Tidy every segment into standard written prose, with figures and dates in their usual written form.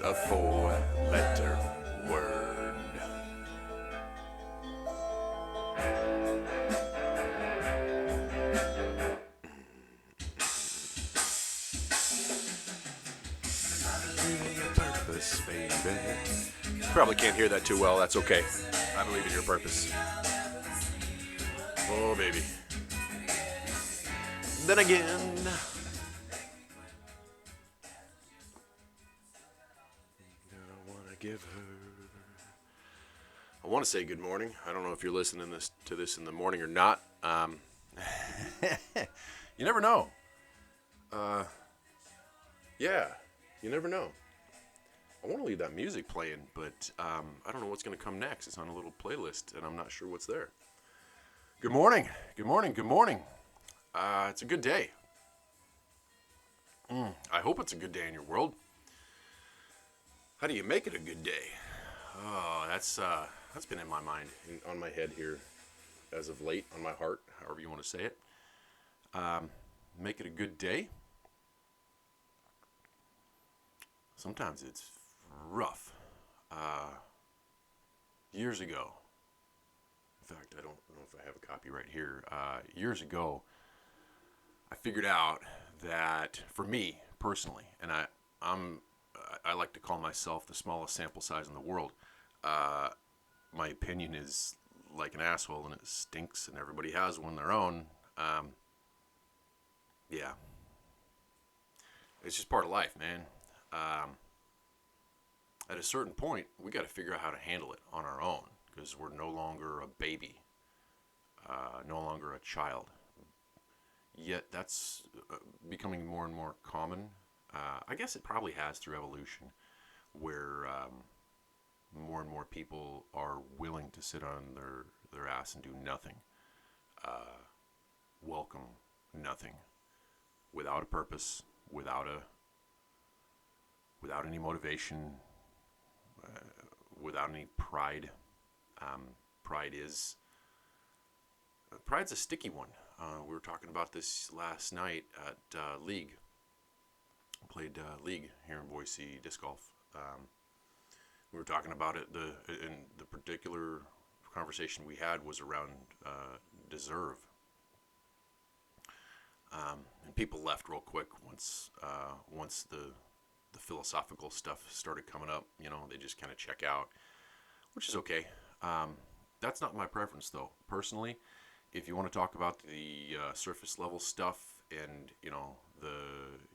a four-letter word. Living your purpose, baby. Probably can't hear that too well. That's okay. I believe in your purpose. Oh, baby. Then again, I want to give her. I want to say good morning. I don't know if you're listening to this in the morning or not. You never know. Yeah, you never know. I want to leave that music playing, but I don't know what's going to come next. It's on a little playlist, and I'm not sure what's there. Good morning. Good morning. Good morning. It's a good day. I hope it's a good day in your world. How do you make it a good day? Oh, that's been in my mind, on my head here, as of late, on my heart, however you want to say it. Make it a good day. Sometimes it's rough. Years ago, in fact, I don't know if I have a copy right here. Years ago, I figured out that for me personally, and I like to call myself the smallest sample size in the world. My opinion is like an asshole, and it stinks, and everybody has one their own. Yeah, it's just part of life, man. At a certain point, we got to figure out how to handle it on our own, because we're no longer a baby, no longer a child. Yet that's becoming more and more common. I guess it probably has through evolution, where more and more people are willing to sit on their ass and do nothing, welcome nothing, without a purpose, without any motivation, without any pride. Pride's a sticky one. We were talking about this last night at League. Played League here in Boise, disc golf. We were talking about it. The particular conversation we had was around deserve. And people left real quick once the philosophical stuff started coming up. You know, they just kind of check out, which is okay. That's not my preference, though. Personally, if you want to talk about the surface level stuff and, you know, the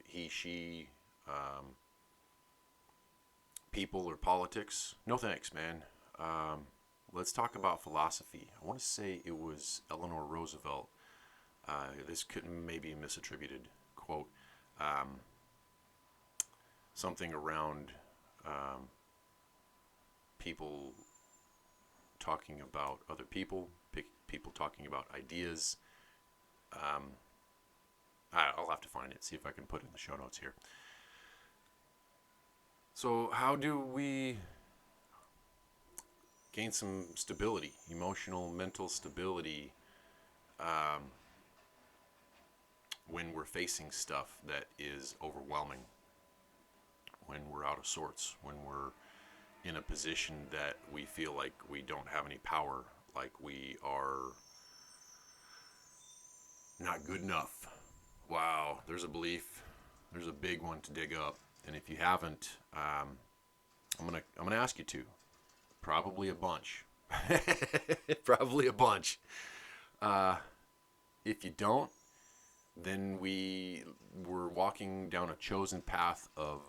he, she, people or politics, no thanks, man. Let's talk about philosophy. I want to say it was Eleanor Roosevelt. This could maybe misattributed quote. Something around people talking about other people, people talking about ideas. I'll have to find it, see if I can put it in the show notes here. So how do we gain some stability, emotional, mental stability, when we're facing stuff that is overwhelming, when we're out of sorts, when we're in a position that we feel like we don't have any power, like we are not good enough? Wow, there's a belief. There's a big one to dig up. And if you haven't, I'm gonna ask you to. Probably a bunch. Probably a bunch. If you don't, then we're walking down a chosen path of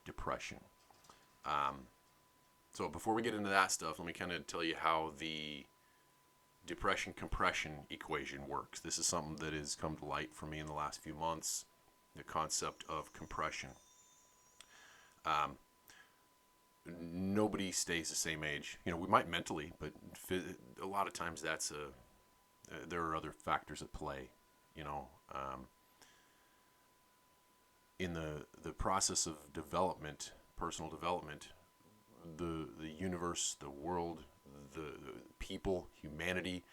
depression. So before we get into that stuff, let me kind of tell you how the depression compression equation works. This is something that has come to light for me in the last few months, the concept of compression. Nobody stays the same age. You know, we might mentally, but a lot of times there are other factors at play. You know, in the process of development, personal development, the universe, the world, the people, humanity,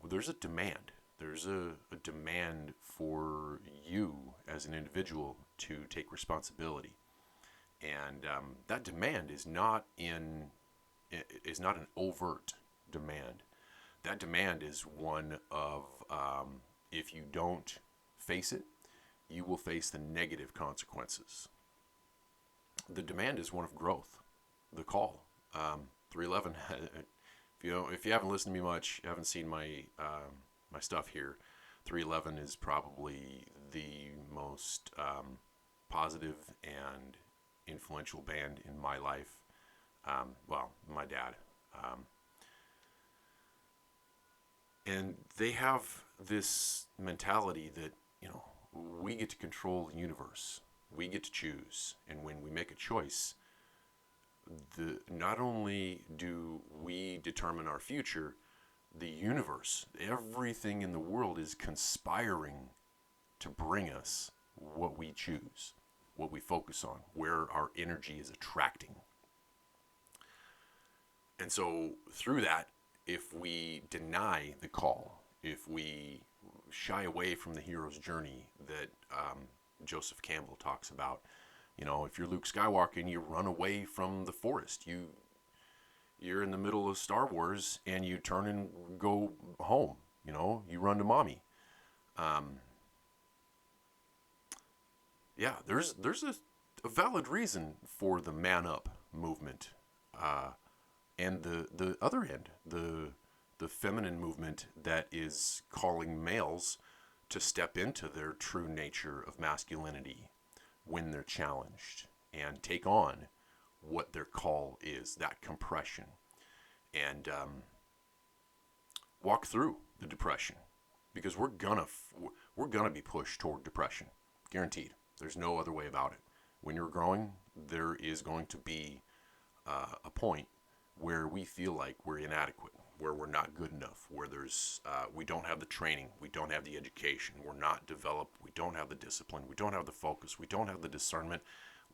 there's a demand. There's a demand for you as an individual to take responsibility. And that demand is not an overt demand. That demand is one of if you don't face it, you will face the negative consequences. The demand is one of growth. The call, 311. If you haven't listened to me much, haven't seen my stuff here, 311 is probably the most positive and influential band in my life. Well, my dad. And they have this mentality that, we get to control the universe. We get to choose. And when we make a choice, not only do we determine our future, the universe, everything in the world is conspiring to bring us what we choose, what we focus on, where our energy is attracting. And so through that, if we deny the call, if we shy away from the hero's journey that Joseph Campbell talks about, if you're Luke Skywalker and you run away from the forest, you're in the middle of Star Wars and you turn and go home, you run to mommy. Yeah, there's a valid reason for the man up movement. And the other end, the feminine movement that is calling males to step into their true nature of masculinity when they're challenged and take on what their call is, that compression, and walk through the depression, because we're gonna be pushed toward depression, guaranteed. There's no other way about it. When you're growing, there is going to be a point where we feel like we're inadequate, where we're not good enough, where we don't have the training, we don't have the education, we're not developed, we don't have the discipline, we don't have the focus, we don't have the discernment,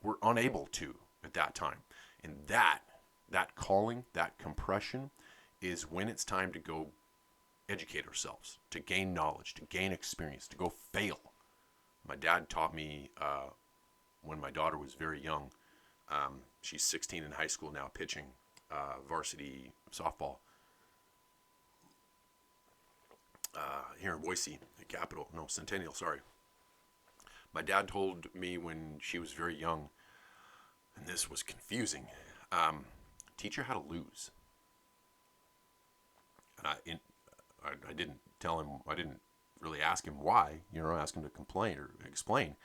we're unable to at that time. And that calling, that compression, is when it's time to go educate ourselves, to gain knowledge, to gain experience, to go fail. My dad taught me when my daughter was very young. She's 16 in high school now, pitching varsity softball here in Boise, Centennial, sorry. My dad told me when she was very young, and this was confusing, teach her how to lose. And I didn't tell him, I didn't really ask him why, ask him to complain or explain.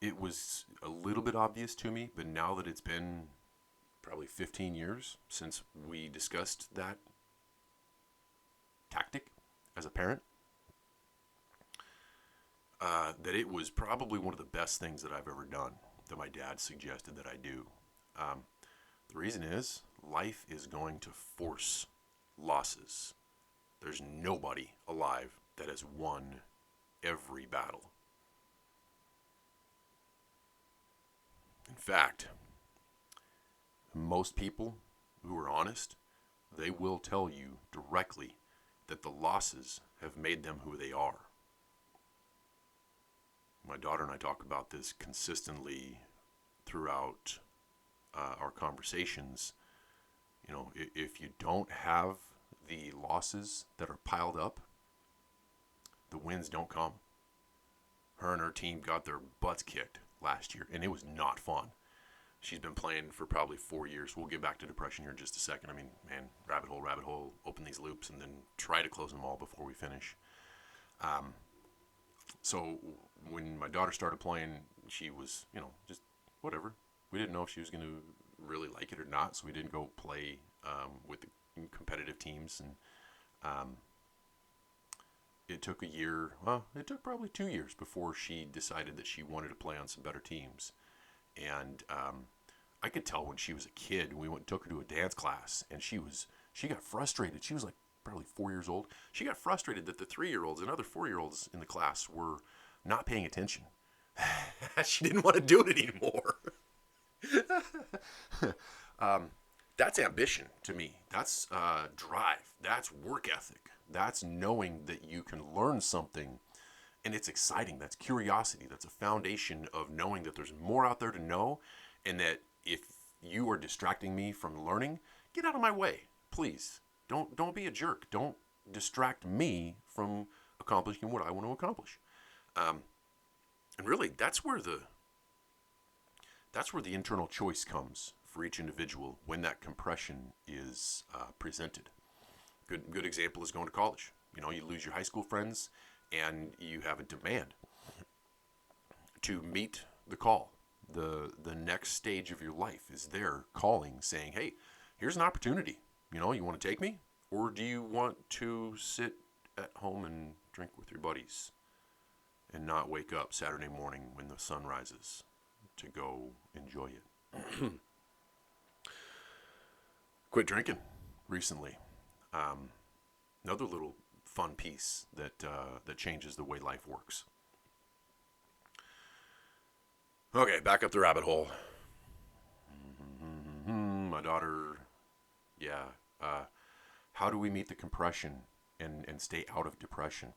It was a little bit obvious to me, but now that it's been probably 15 years since we discussed that tactic as a parent, that it was probably one of the best things that I've ever done, that my dad suggested that I do. The reason is, life is going to force losses. There's nobody alive that has won every battle. In fact, most people who are honest, they will tell you directly that the losses have made them who they are. My daughter and I talk about this consistently throughout our conversations. If you don't have the losses that are piled up, the wins don't come. Her and her team got their butts kicked last year, and it was not fun. She's been playing for probably 4 years. We'll get back to depression here in just a second. I mean, man, rabbit hole, open these loops and then try to close them all before we finish. So when my daughter started playing, she was, just whatever. We didn't know if she was going to really like it or not, so we didn't go play with the competitive teams. And it took a year, it took probably 2 years before she decided that she wanted to play on some better teams. And I could tell when she was a kid, we took her to a dance class, and she got frustrated. She was like probably 4 years old. She got frustrated that the 3-year-olds and other 4-year-olds in the class were not paying attention. She didn't want to do it anymore. That's ambition to me. That's drive. That's work ethic. That's knowing that you can learn something And it's exciting. That's curiosity. That's a foundation of knowing that there's more out there to know, and that if you are distracting me from learning, get out of my way, please. Don't be a jerk. Don't distract me from accomplishing what I want to accomplish. And really, that's where the internal choice comes for each individual when that compression is presented. Good example is going to college. You lose your high school friends, and you have a demand to meet the call. The next stage of your life is there calling, saying, "Hey, here's an opportunity. You want to take me, or do you want to sit at home and drink with your buddies and not wake up Saturday morning when the sun rises to go enjoy it?" Quit drinking recently. Another little fun piece that changes the way life works. Okay, back up the rabbit hole. My daughter, yeah. How do we meet the compression and stay out of depression?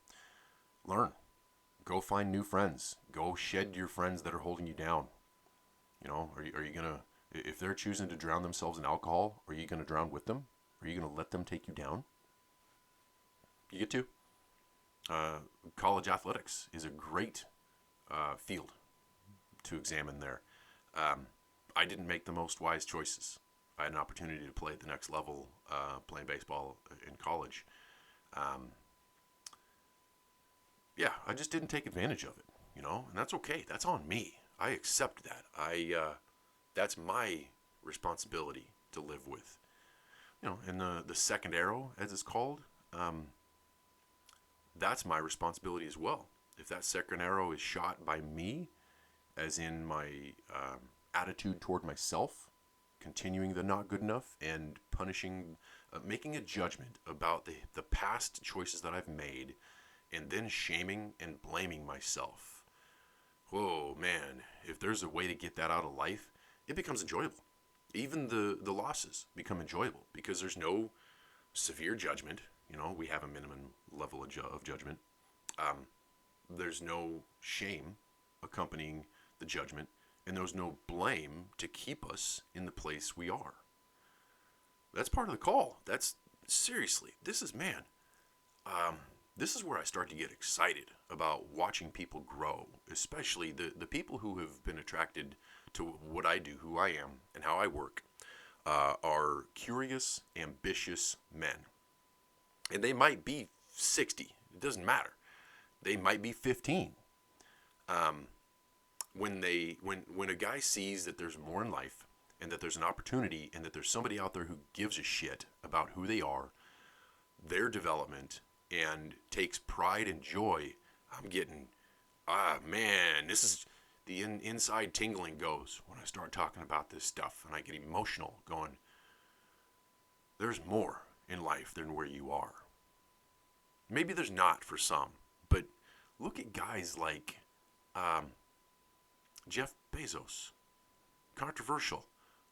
Learn. Go find new friends. Go shed your friends that are holding you down. Are you gonna, if they're choosing to drown themselves in alcohol, are you gonna drown with them? Are you gonna let them take you down? You get to. College athletics is a great field to examine there. I didn't make the most wise choices. I had an opportunity to play at the next level, playing baseball in college. Yeah, I just didn't take advantage of it, and that's okay. That's on me. I accept that. That's my responsibility to live with. And the second arrow, as it's called, that's my responsibility as well. If that second arrow is shot by me, as in my attitude toward myself, continuing the not good enough and punishing, making a judgment about the past choices that I've made, and then shaming and blaming myself. Whoa, man, if there's a way to get that out of life, it becomes enjoyable. Even the losses become enjoyable because there's no severe judgment. We have a minimum level of judgment. There's no shame accompanying the judgment, and there's no blame to keep us in the place we are. That's part of the call. That's seriously, this is where I start to get excited about watching people grow, especially the people who have been attracted to what I do, who I am, and how I work, are curious, ambitious men. And they might be 60. It doesn't matter. They might be 15. When a guy sees that there's more in life, and that there's an opportunity, and that there's somebody out there who gives a shit about who they are, their development, and takes pride and joy, I'm getting, man, this is the inside tingling goes when I start talking about this stuff, and I get emotional going, there's more in life than where you are. Maybe there's not for some, but look at guys like Jeff Bezos. Controversial,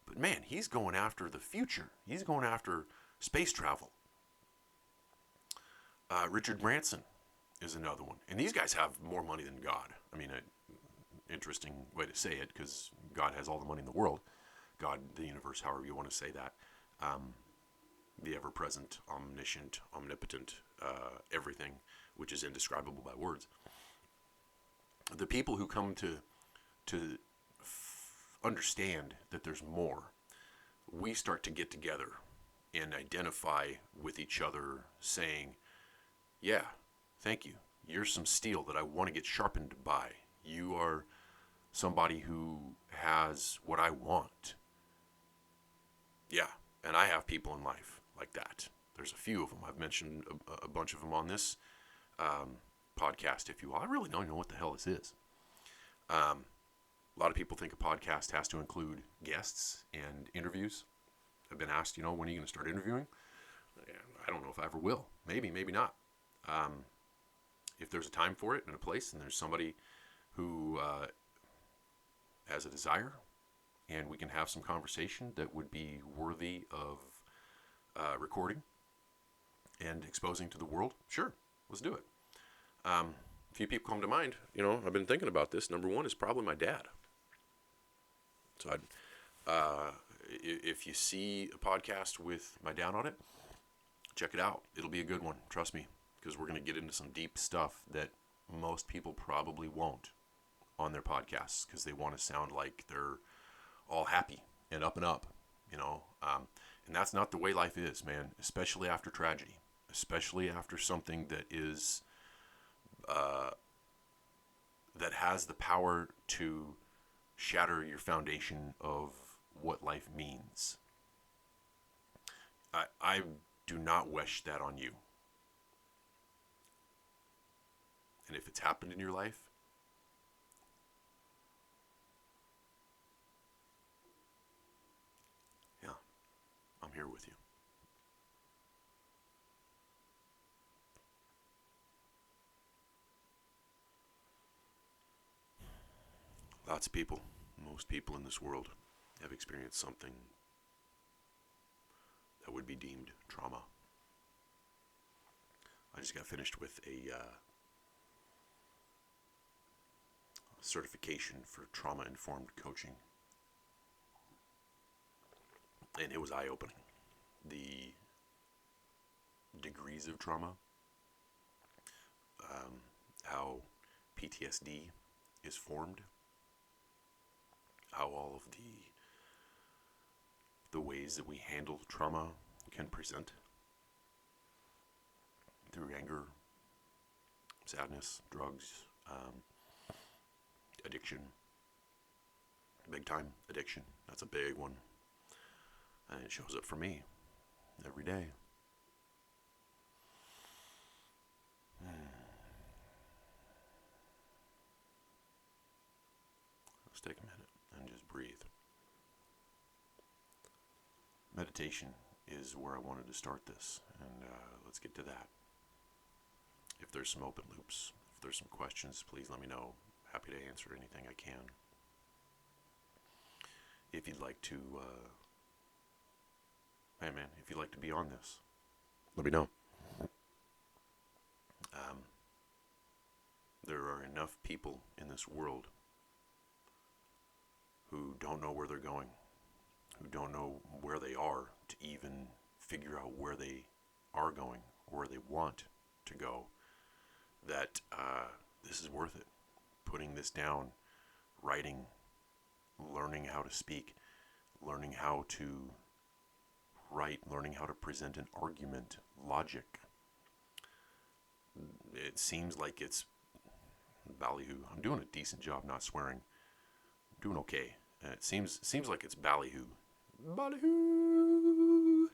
but man, he's going after the future. He's going after space travel. Richard Branson is another one. And these guys have more money than God. I mean, an interesting way to say it, because God has all the money in the world. God, the universe, however you want to say that. The ever-present, omniscient, omnipotent, everything, which is indescribable by words. The people who come to understand that there's more, we start to get together and identify with each other, saying, yeah, thank you. You're some steel that I want to get sharpened by. You are somebody who has what I want. Yeah, and I have people in life like that. There's a few of them. I've mentioned a bunch of them on this podcast, if you will. I really don't know what the hell this is. A lot of people think a podcast has to include guests and interviews. I've been asked, when are you going to start interviewing? I don't know if I ever will. Maybe, maybe not. If there's a time for it and a place, and there's somebody who has a desire, and we can have some conversation that would be worthy of recording and exposing to the world, sure, let's do it. A few people come to mind. I've been thinking about this. Number one is probably my dad. So if you see a podcast with my dad on it, check it out. It'll be a good one. Trust me, because we're going to get into some deep stuff that most people probably won't on their podcasts, because they want to sound like they're all happy and up and up, and that's not the way life is, man, especially after tragedy, especially after something that is that has the power to shatter your foundation of what life means. I do not wish that on you. And if it's happened in your life, yeah, I'm here with you. Lots of people, most people in this world, have experienced something that would be deemed trauma. I just got finished with a certification for trauma-informed coaching, and it was eye-opening. The degrees of trauma, how PTSD is formed, how all of the ways that we handle trauma can present through anger, sadness, drugs, addiction, big time addiction. That's a big one, and it shows up for me every day. Let's take a minute and just breathe. Meditation is where I wanted to start this, and let's get to that. If there's some open loops, if there's some questions, please let me know. Happy to answer anything I can. If you'd like to, if you'd like to be on this, let me know. There are enough people in this world who don't know where they're going, who don't know where they are, to even figure out where they are going, where they want to go, that this is worth it. Putting this down, writing, learning how to speak, learning how to write, learning how to present an argument, logic. It seems like it's ballyhoo. I'm doing a decent job not swearing. I'm doing okay. And it seems like it's ballyhoo. Ballyhoo!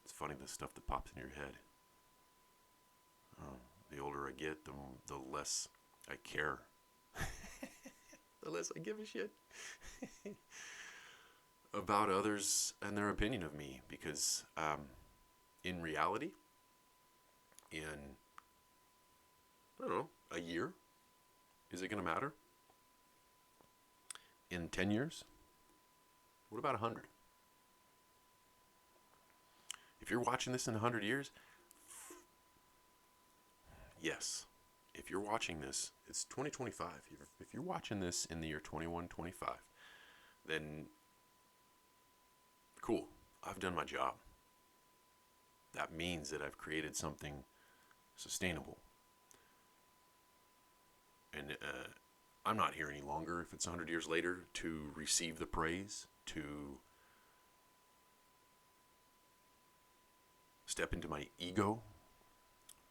It's funny, the stuff that pops in your head. The older I get, the less I care. The less I give a shit about others and their opinion of me. Because in reality, in, I don't know, a year, is it going to matter? In 10 years? What about 100? If you're watching this in 100 years, yes. If you're watching this, it's 2025. If you're watching this in the year 2125, then cool. I've done my job. That means that I've created something sustainable. And I'm not here any longer, if it's 100 years later, to receive the praise, to step into my ego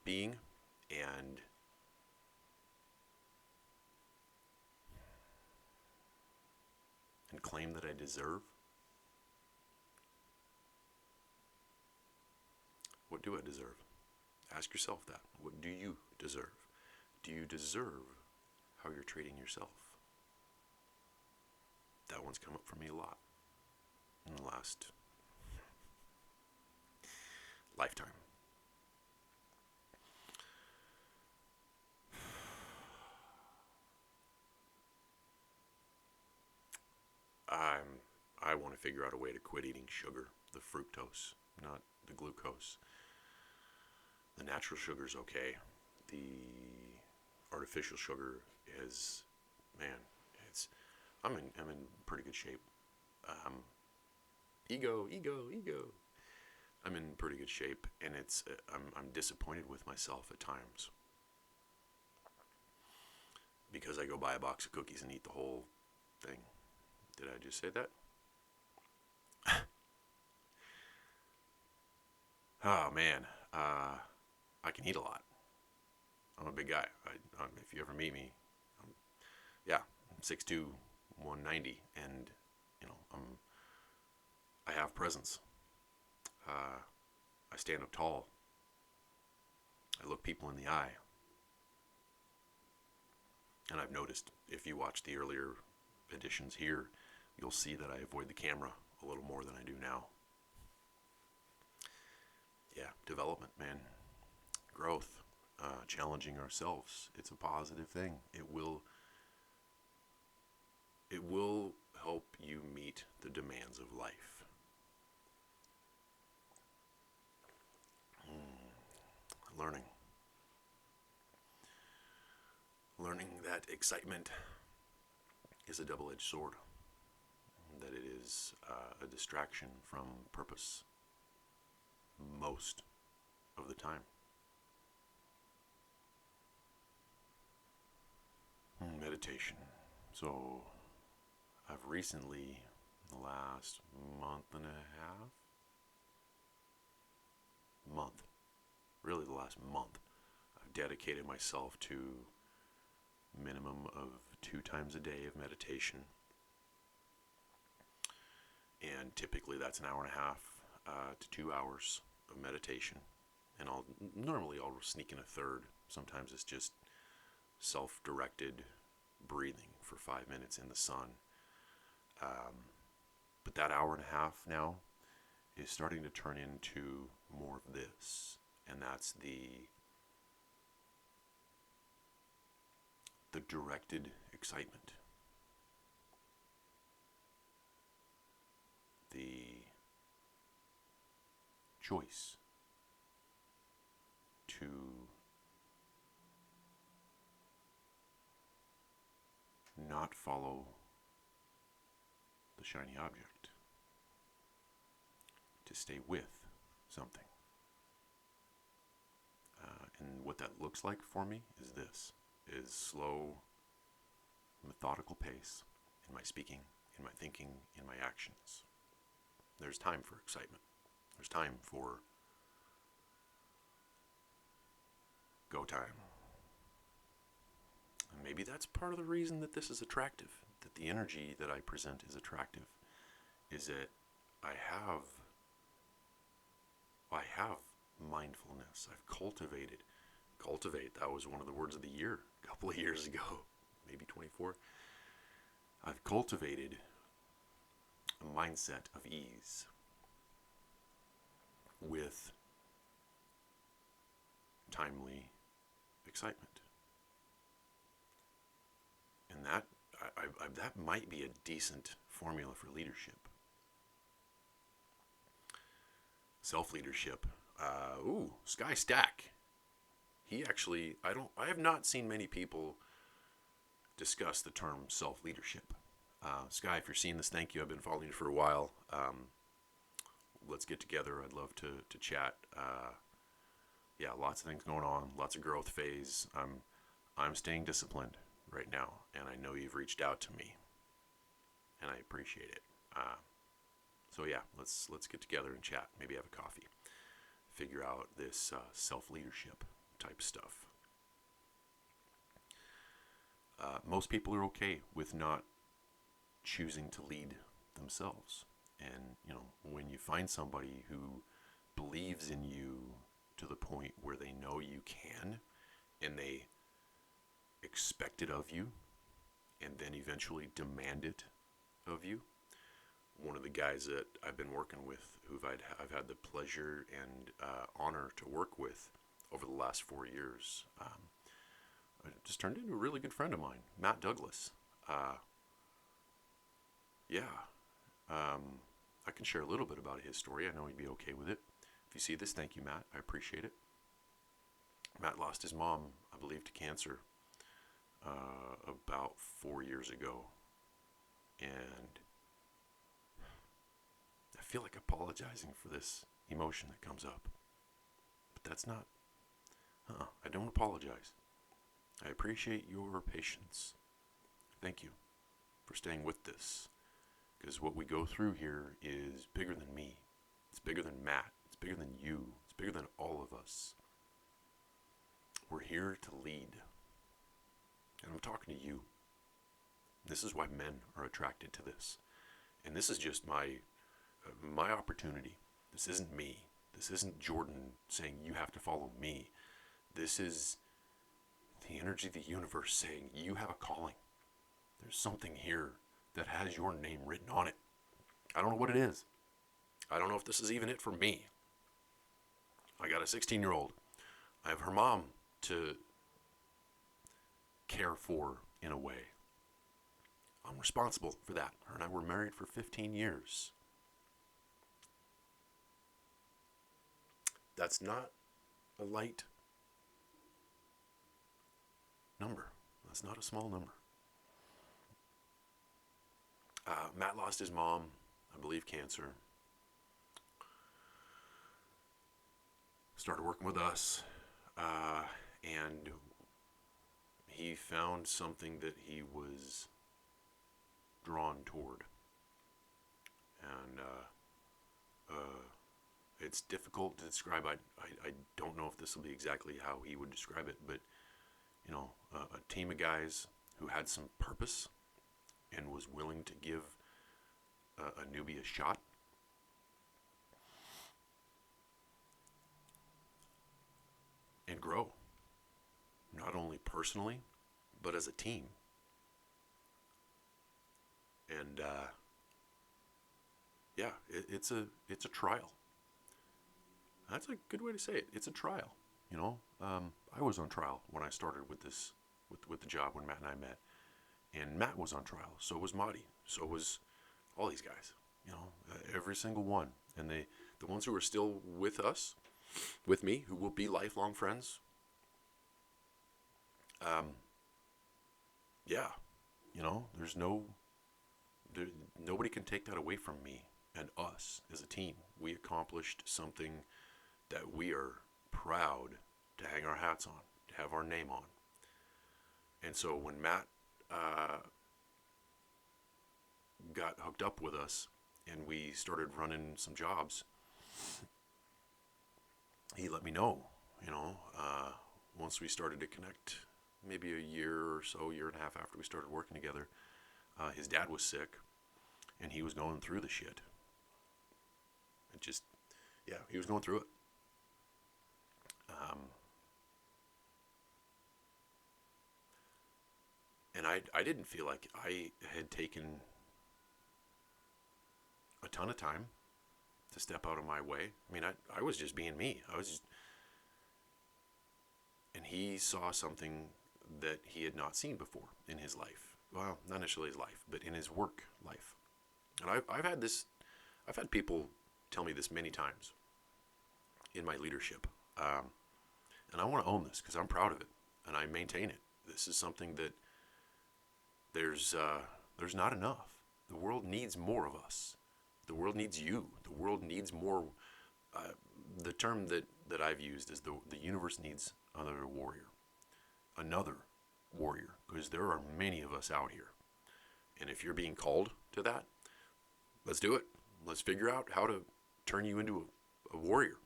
being and claim that I deserve. What do I deserve? Ask yourself that. What do you deserve? Do you deserve how you're treating yourself? That one's come up for me a lot in the last lifetime. I want to figure out a way to quit eating sugar, the fructose, not the glucose. The natural sugar's okay. the artificial sugar is, man, it's I'm in pretty good shape. Ego. I'm in pretty good shape, and I'm disappointed with myself at times because I go buy a box of cookies and eat the whole thing. Did I just say that? Oh man, I can eat a lot. I'm a big guy. If you ever meet me, yeah, I'm 6'2", 190, and you know I have presence. I stand up tall. I look people in the eye. And I've noticed, if you watch the earlier editions here, you'll see that I avoid the camera a little more than I do now. Yeah, development, man. Growth. Challenging ourselves. It's a positive thing. It will help you meet the demands of life. Learning that excitement is a double-edged sword, that it is a distraction from purpose most of the time. Meditation. So I've recently, the last really the last month, I've dedicated myself to minimum of 2 times a day of meditation. And typically that's an hour and a half to 2 hours of meditation. And I'll sneak in a third. Sometimes it's just self-directed breathing for 5 minutes in the sun. But that hour and a half now is starting to turn into more of this. And that's the directed excitement. The choice to not follow the shiny object, to stay with something. And what that looks like for me is slow, methodical pace in my speaking, in my thinking, in my actions. There's time for excitement. There's time for go time. And maybe that's part of the reason that this is attractive, that the energy that I present is attractive, is that I have mindfulness. I've cultivate, that was one of the words of the year a couple of years ago, maybe 24. I've cultivated a mindset of ease with timely excitement. And that might be a decent formula for leadership. Self-leadership. Sky Stack. He actually, I have not seen many people discuss the term self-leadership. Sky, if you're seeing this, thank you. I've been following you for a while. Let's get together. I'd love to chat. Yeah, lots of things going on. Lots of growth phase. I'm staying disciplined right now, and I know you've reached out to me, and I appreciate it. So yeah, let's get together and chat. Maybe have a coffee. Figure out this self-leadership type stuff. Most people are okay with not choosing to lead themselves. And, when you find somebody who believes in you to the point where they know you can, and they expect it of you, and then eventually demand it of you. One of the guys that I've been working with, who I've had the pleasure and honor to work with over the last 4 years, just turned into a really good friend of mine, Matt Douglas. I can share a little bit about his story. I know he'd be okay with it. If you see this, thank you, Matt. I appreciate it. Matt lost his mom, I believe, to cancer about 4 years ago. And I feel like apologizing for this emotion that comes up. But that's not, I don't apologize. I appreciate your patience. Thank you for staying with this. Because what we go through here is bigger than me. It's bigger than Matt. It's bigger than you. It's bigger than all of us. We're here to lead. And I'm talking to you. This is why men are attracted to this. And this is just my opportunity. This isn't me. This isn't Jordan saying you have to follow me. This is the energy of the universe saying you have a calling. There's something here that has your name written on it. I don't know what it is. I don't know if this is even it for me. I got a 16-year-old. I have her mom to care for in a way. I'm responsible for that. Her and I were married for 15 years. That's not a light number. That's not a small number. Matt lost his mom, I believe cancer. Started working with us, and he found something that he was drawn toward. And it's difficult to describe. I don't know if this will be exactly how he would describe it, but a team of guys who had some purpose and was willing to give a newbie a shot. And grow, not only personally, but as a team. And it's a trial. That's a good way to say it. It's a trial. I was on trial when I started with this, with the job when Matt and I met, and Matt was on trial. So was Marty. So was all these guys. Every single one, and the ones who are still with us, with me, who will be lifelong friends. Nobody can take that away from me and us as a team. We accomplished something that we are proud to hang our hats on, to have our name on. And so when Matt got hooked up with us and we started running some jobs, he let me know, once we started to connect, maybe a year or so, year and a half after we started working together, his dad was sick and he was going through the shit. He was going through it. And I didn't feel like I had taken a ton of time to step out of my way. I mean, I was just being me. And he saw something that he had not seen before in his life. Well, not necessarily his life, but in his work life. And I've had people tell me this many times in my leadership. And I want to own this because I'm proud of it and I maintain it. This is something that there's not enough. The world needs more of us. The world needs you. The world needs more. The term that I've used is the universe needs another warrior. Another warrior. Because there are many of us out here. And if you're being called to that, let's do it. Let's figure out how to turn you into a warrior.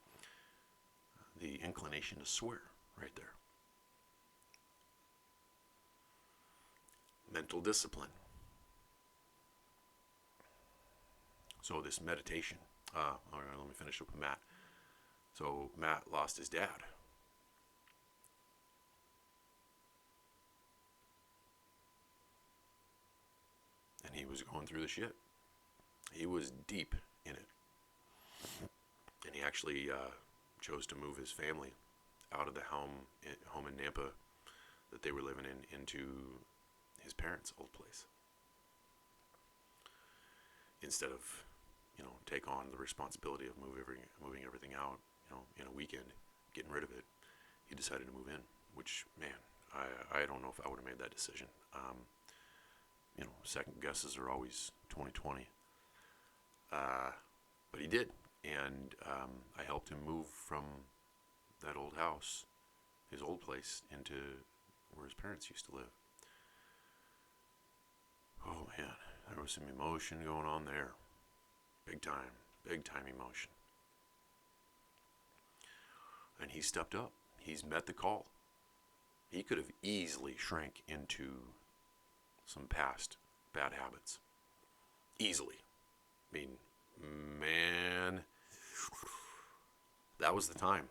The inclination to swear right there. Mental discipline. So this meditation. All right, let me finish up with Matt. So Matt lost his dad. And he was going through the shit. He was deep in it. And he actually chose to move his family out of the home in Nampa that they were living in into his parents' old place. Instead of, take on the responsibility of moving everything out, in a weekend, getting rid of it. he decided to move in, which, man, I don't know if I would have made that decision. Second guesses are always 2020. But he did, and I helped him move from that old house, his old place, into where his parents used to live. Oh man, there was some emotion going on there. Big time emotion. And he stepped up. He's met the call. He could have easily shrank into some past bad habits. Easily. I mean, man, that was the time.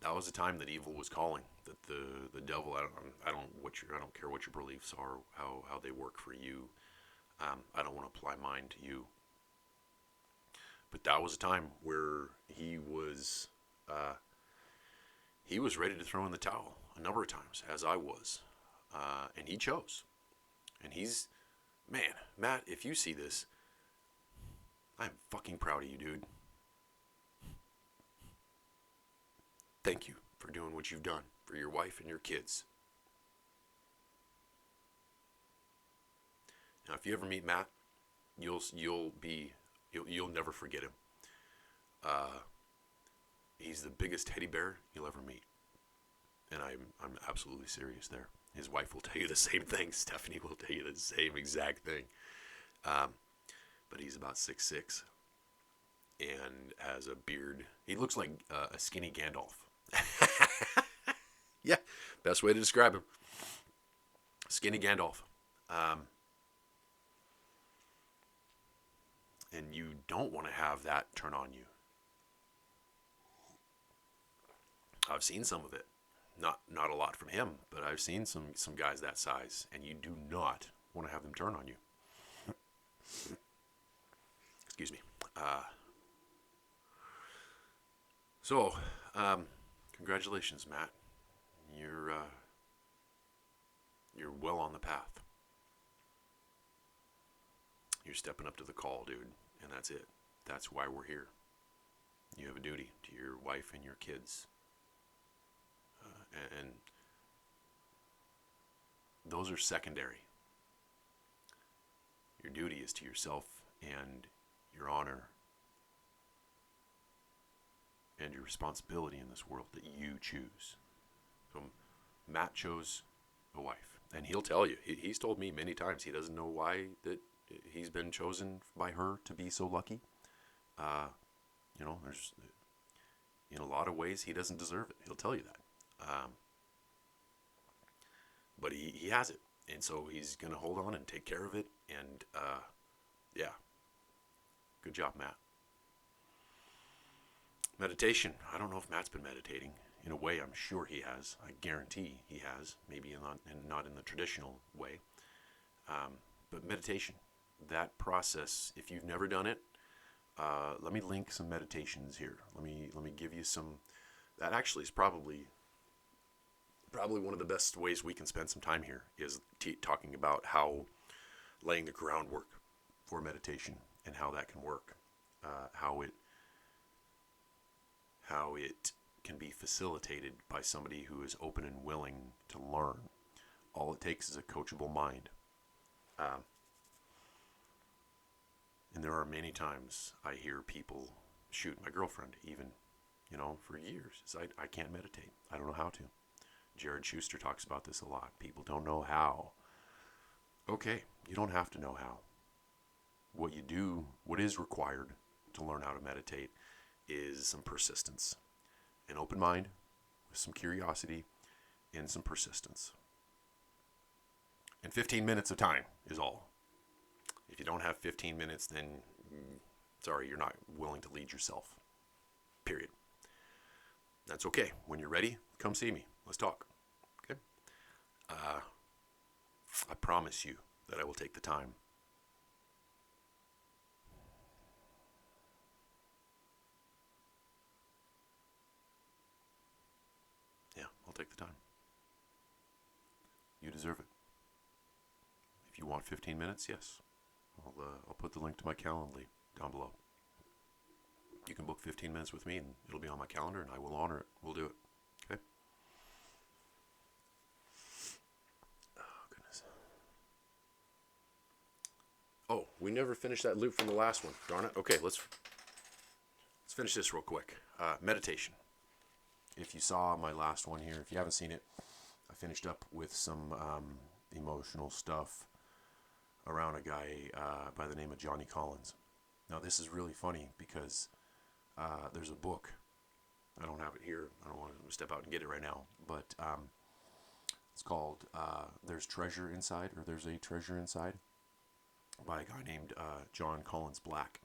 That was the time that evil was calling. That the devil. I don't care what your beliefs are, how they work for you. I don't want to apply mine to you. But that was a time where he was ready to throw in the towel a number of times, as I was, and he chose. And man, Matt, if you see this, I'm fucking proud of you, dude. Thank you for doing what you've done for your wife and your kids. Now, if you ever meet Matt, you'll never forget him. He's the biggest teddy bear you'll ever meet, and I'm absolutely serious there. His wife will tell you the same thing. Stephanie will tell you the same exact thing. But he's about 6'6", and has a beard. He looks like a skinny Gandalf. Yeah, best way to describe him. Skinny Gandalf. And you don't want to have that turn on you. I've seen some of it. Not a lot from him, but I've seen some guys that size, and you do not want to have them turn on you. Excuse me. So, congratulations, Matt. You're well on the path. You're stepping up to the call, dude, and that's it. That's why we're here. You have a duty to your wife and your kids. And those are secondary. Your duty is to yourself and your honor and your responsibility in this world that you choose. So Matt chose a wife, and he'll tell you. He's told me many times he doesn't know why that he's been chosen by her to be so lucky. There's in a lot of ways he doesn't deserve it. He'll tell you that. But he has it, and so he's going to hold on and take care of it, and yeah, good job, Matt. Meditation. I don't know if Matt's been meditating. In a way, I'm sure he has. I guarantee he has. Maybe not in the traditional way. But meditation, that process, if you've never done it, let me link some meditations here. Let me give you some. That actually is probably one of the best ways we can spend some time here is talking about how laying the groundwork for meditation and how that can work, how it can be facilitated by somebody who is open and willing to learn. All it takes is a coachable mind. And there are many times I hear people, shoot, my girlfriend even, for years, I can't meditate. I don't know how to. Jared Schuster talks about this a lot. People don't know how. Okay, you don't have to know how. What is required to learn how to meditate is some persistence. An open mind with some curiosity and some persistence. And 15 minutes of time is all. If you don't have 15 minutes, then sorry, you're not willing to lead yourself. Period. That's okay. When you're ready, come see me. Let's talk. Okay? I promise you that I will take the time. Yeah, I'll take the time. You deserve it. If you want 15 minutes, yes. I'll put the link to my Calendly down below. You can book 15 minutes with me, and it'll be on my calendar, and I will honor it. We'll do it. Okay? we never finished that loop from the last one. Darn it. Okay, let's finish this real quick. Meditation. If you saw my last one here, if you haven't seen it, I finished up with some emotional stuff around a guy by the name of Johnny Collins. Now, this is really funny because there's a book. I don't have it here. I don't want to step out and get it right now. But it's called There's Treasure Inside, or There's a Treasure Inside, by a guy named John Collins Black.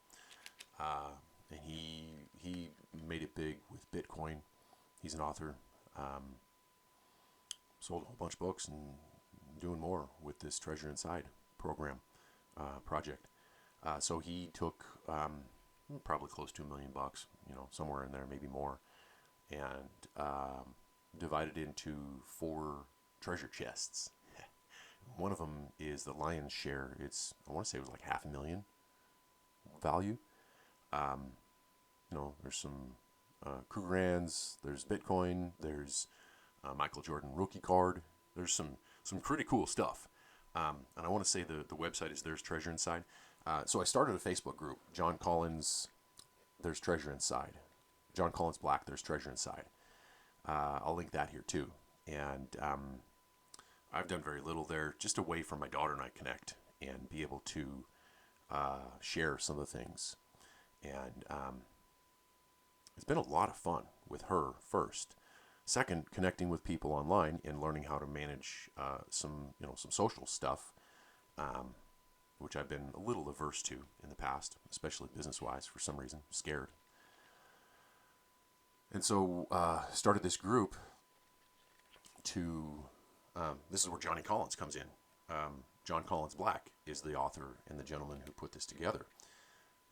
And he made it big with Bitcoin. He's an author. Sold a whole bunch of books and doing more with this Treasure Inside program, project. So he took probably close to $1 million, somewhere in there, maybe more, and divided into 4 treasure chests. One of them is the lion's share. I want to say it was like $500,000 value. There's some Krugerrands, there's Bitcoin, there's Michael Jordan rookie card. There's some pretty cool stuff. And I want to say the website is There's Treasure Inside. So I started a Facebook group, John Collins, There's Treasure Inside. John Collins Black, There's Treasure Inside. I'll link that here too. And I've done very little there, just a way for my daughter and I connect and be able to share some of the things. And it's been a lot of fun with her first. Second, connecting with people online and learning how to manage some social stuff, which I've been a little averse to in the past, especially business-wise for some reason, scared. And so started this group to, this is where Johnny Collins comes in. John Collins Black is the author and the gentleman who put this together.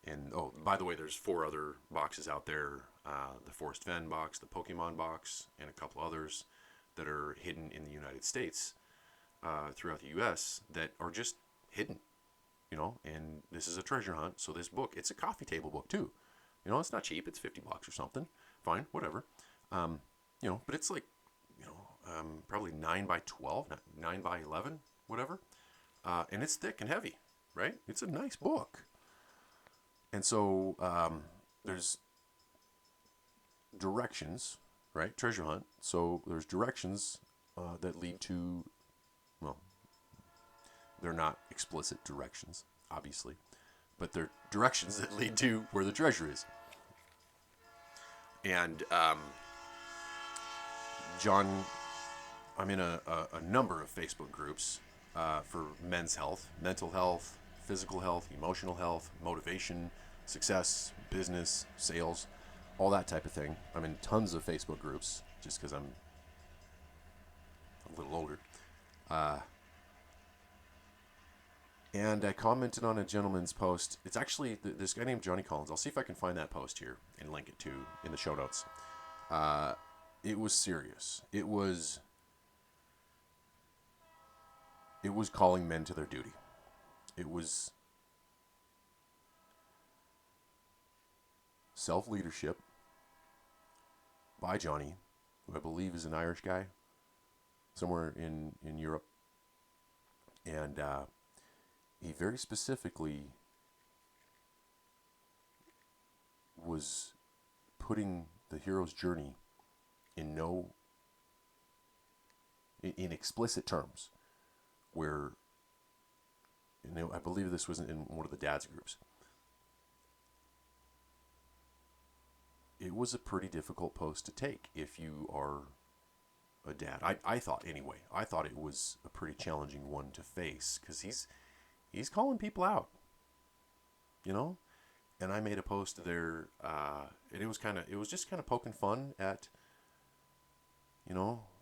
And, by the way, there's 4 other boxes out there. The Forrest Fenn box, the Pokemon box, and a couple others that are hidden in the United States, throughout the U.S. that are just hidden, and this is a treasure hunt. So this book, it's a coffee table book too. It's not cheap. It's $50 or something. Fine, whatever. But it's like, probably 9 by 12, 9 by 11, whatever. And it's thick and heavy, right? It's a nice book. And so there's directions, right? Treasure hunt. So there's directions that lead to, they're not explicit directions, obviously, but they're directions that lead to where the treasure is. And John, I'm in a number of Facebook groups for men's health, mental health, physical health, emotional health, motivation, success, business, sales, all that type of thing. I'm in tons of Facebook groups just because I'm a little older. And I commented on a gentleman's post. It's actually this guy named Johnny Collins. I'll see if I can find that post here and link it to in the show notes. It was serious. It was calling men to their duty. It was self-leadership by Johnny, who I believe is an Irish guy, somewhere in Europe. And he very specifically was putting the hero's journey in explicit terms, where, I believe this was in one of the dad's groups. It was a pretty difficult post to take if you are a dad. I thought anyway. I thought it was a pretty challenging one to face because he's calling people out, And I made a post there, and it was just kind of poking fun at,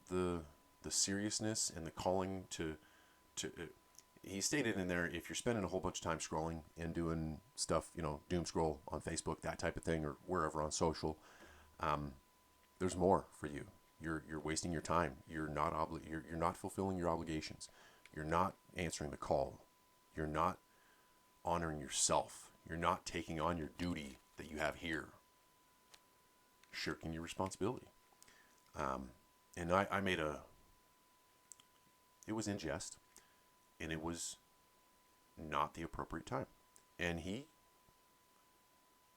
the seriousness and the calling to. He stated in there, if you're spending a whole bunch of time scrolling and doing stuff, doom scroll on Facebook, that type of thing, or wherever on social, there's more for you. You're wasting your time. You're not fulfilling your obligations. You're not answering the call. You're not honoring yourself. You're not taking on your duty that you have here. Shirking your responsibility. And I made it was in jest, and it was not the appropriate time. And he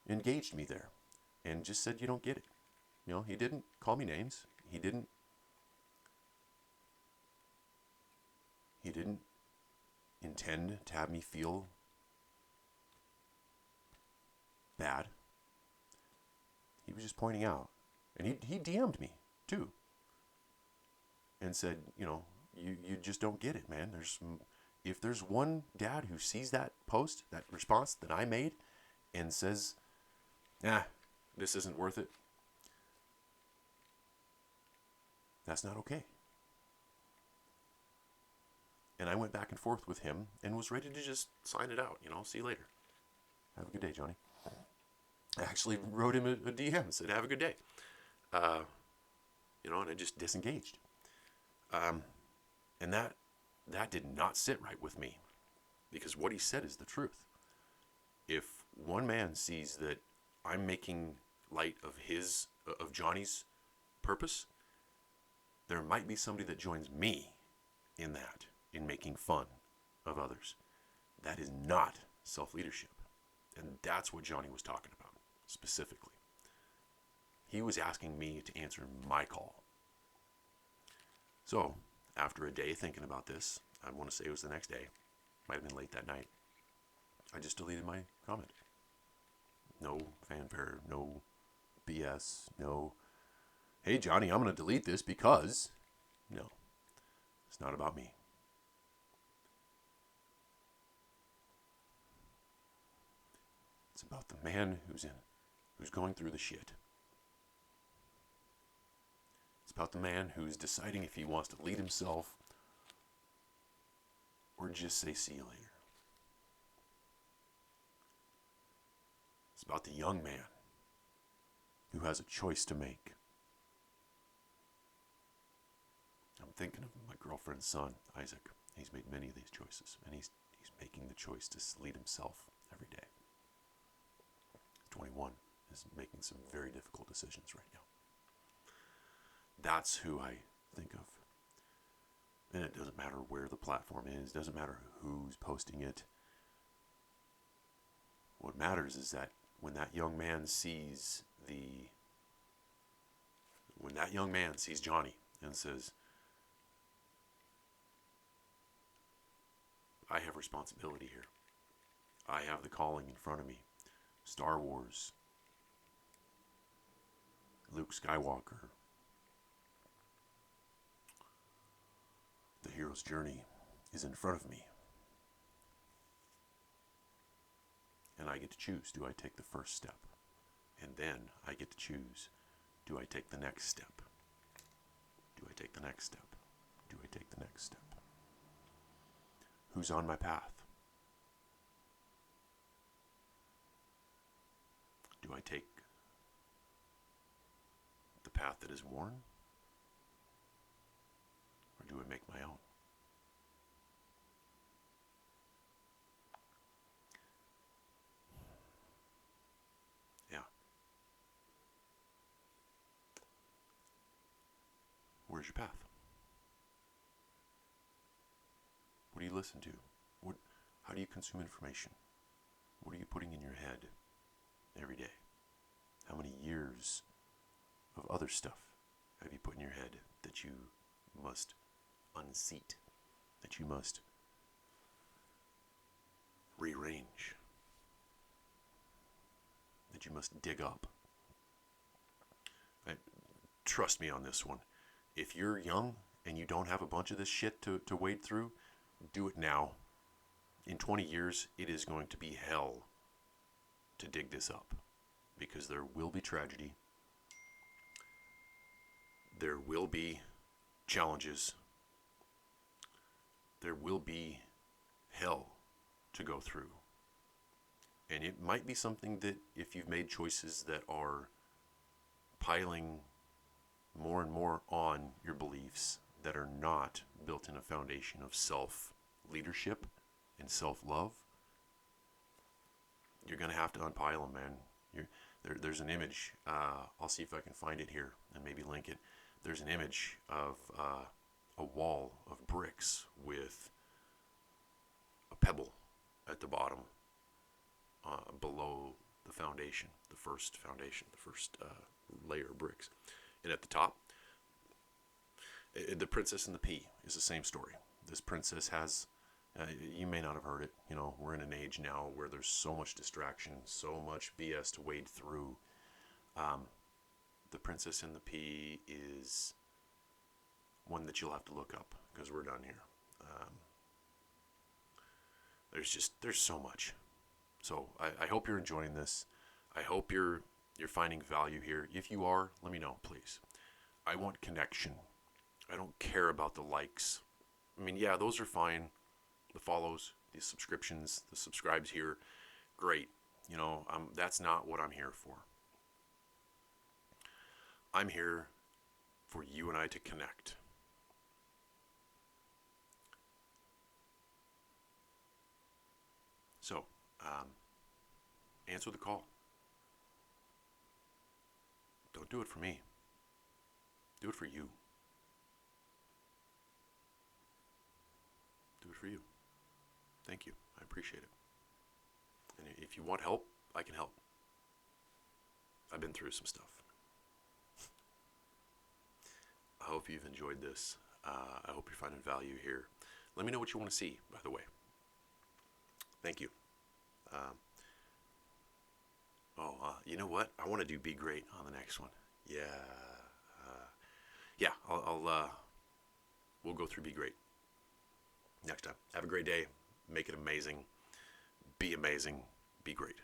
engaged me there and just said, you don't get it. He didn't call me names. He didn't intend to have me feel bad. He was just pointing out. And he DM'd me too. And said, you just don't get it, man. If there's one dad who sees that post, that response that I made, and says, this isn't worth it, that's not okay. And I went back and forth with him and was ready to just sign it out. See you later. Have a good day, Johnny. I actually wrote him a DM and said, have a good day. And I just disengaged. And that did not sit right with me, because what he said is the truth. If one man sees that I'm making light of Johnny's purpose, there might be somebody that joins me in making fun of others. That is not self-leadership. And that's what Johnny was talking about, specifically. He was asking me to answer my call. So, after a day thinking about this, I want to say it was the next day, might have been late that night, I just deleted my comment. No fanfare, no BS, no, hey Johnny, I'm going to delete this because, no, it's not about me. It's about the man who's going through the shit. It's about the man who's deciding if he wants to lead himself or just say, see you later. It's about the young man who has a choice to make. I'm thinking of my girlfriend's son, Isaac. He's made many of these choices, and he's making the choice to lead himself every day. 21, is making some very difficult decisions right now. That's who I think of. And it doesn't matter where the platform is, doesn't matter who's posting it. What matters is that when that young man sees Johnny and says, I have responsibility here. I have the calling in front of me. Star Wars, Luke Skywalker, the hero's journey is in front of me. And I get to choose, do I take the first step? And then I get to choose, do I take the next step? Do I take the next step? Do I take the next step? Who's on my path? Do I take the path that is worn? Or do I make my own? Yeah. Where's your path? What do you listen to? How do you consume information? What are you putting in your head every day? How many years of other stuff have you put in your head that you must unseat, that you must rearrange, that you must dig up? Trust me on this one. If you're young and you don't have a bunch of this shit to wade through, do it now. In 20 years, it is going to be hell to dig this up, because there will be tragedy. There will be challenges. There will be hell to go through. And it might be something that, if you've made choices that are piling more and more on your beliefs that are not built in a foundation of self-leadership and self-love, you're going to have to unpile them, man. There's an image, I'll see if I can find it here and maybe link it. There's an image of a wall of bricks with a pebble at the bottom. below the foundation, the first layer of bricks. And at the top, the Princess and the Pea is the same story. This princess has, you may not have heard it, we're in an age now where there's so much distraction, so much BS to wade through. The Princess and the Pea is one that you'll have to look up because we're done here. There's so much. So I hope you're enjoying this. I hope you're finding value here. If you are, let me know, please. I want connection. I don't care about the likes. I mean, yeah, those are fine. The follows, the subscriptions, the subscribes here, great. That's not what I'm here for. I'm here for you and I to connect. So, answer the call. Don't do it for me. Do it for you. Do it for you. Thank you. I appreciate it. And if you want help, I can help. I've been through some stuff. I hope you've enjoyed this. I hope you're finding value here. Let me know what you want to see, by the way. Thank you. You know what? I want to do Be Great on the next one. Yeah. We'll go through Be Great next time. Have a great day. Make it amazing. Be amazing. Be great.